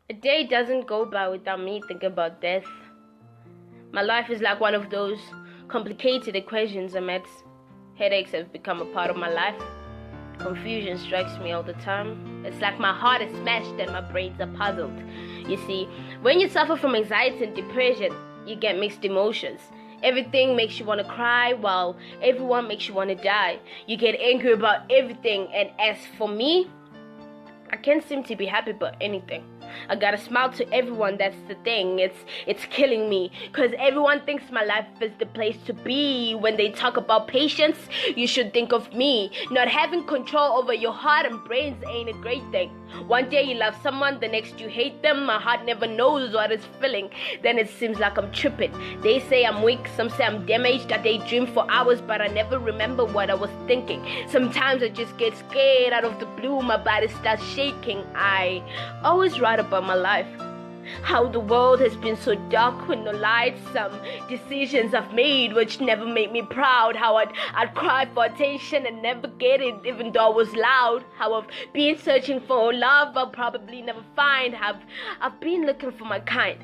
A day doesn't go by without me thinking about death. My life is like one of those complicated equations amidst. Headaches have become a part of my life. Confusion strikes me all the time. It's like my heart is smashed and my brains are puzzled. You see, when you suffer from anxiety and depression, you get mixed emotions. Everything makes you want to cry, while everyone makes you want to die. You get angry about everything, and as for me, I can't seem to be happy about anything. I gotta smile to everyone, that's the thing. It's killing me, cause everyone thinks my life is the place to be. When they talk about patience, you should think of me. Not having control over your heart and brains ain't a great thing. One day you love someone, the next you hate them. My heart never knows what it's feeling. Then it seems like I'm tripping. They say I'm weak, some say I'm damaged. I daydream for hours, but I never remember what I was thinking. Sometimes I just get scared out of the blue. My body starts shaking. I always write about my life, how the world has been so dark with no light. Some decisions I've made which never made me proud. How I'd cry for attention and never get it, even though I was loud. How I've been searching for love I'll probably never find. I've been looking for my kind,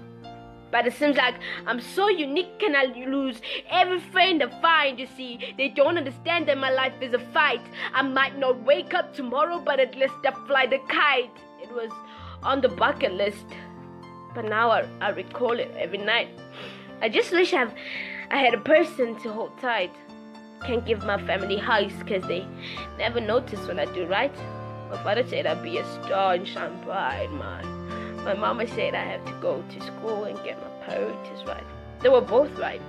but it seems like I'm so unique and I lose every friend I find. You see, they don't understand that my life is a fight. I might not wake up tomorrow, but at least I fly the kite. It was on the bucket list, but now I recall it every night. I just wish I had a person to hold tight. Can't give my family hugs because they never notice when I do right. My father said I'd be a star and shine bright, man. My mama said I have to go to school and get my priorities right. They were both right,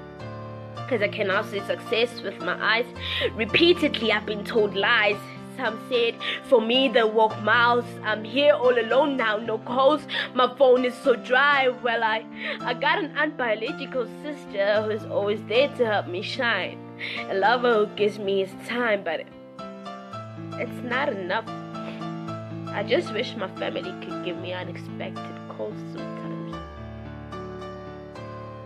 because I cannot see success with my eyes. Repeatedly I've been told lies. Some said for me they walk miles. I'm here all alone now, no calls. My phone is so dry. Well, I got an unbiological sister who's always there to help me shine. A lover who gives me his time, but it's not enough. I just wish my family could give me unexpected calls sometimes.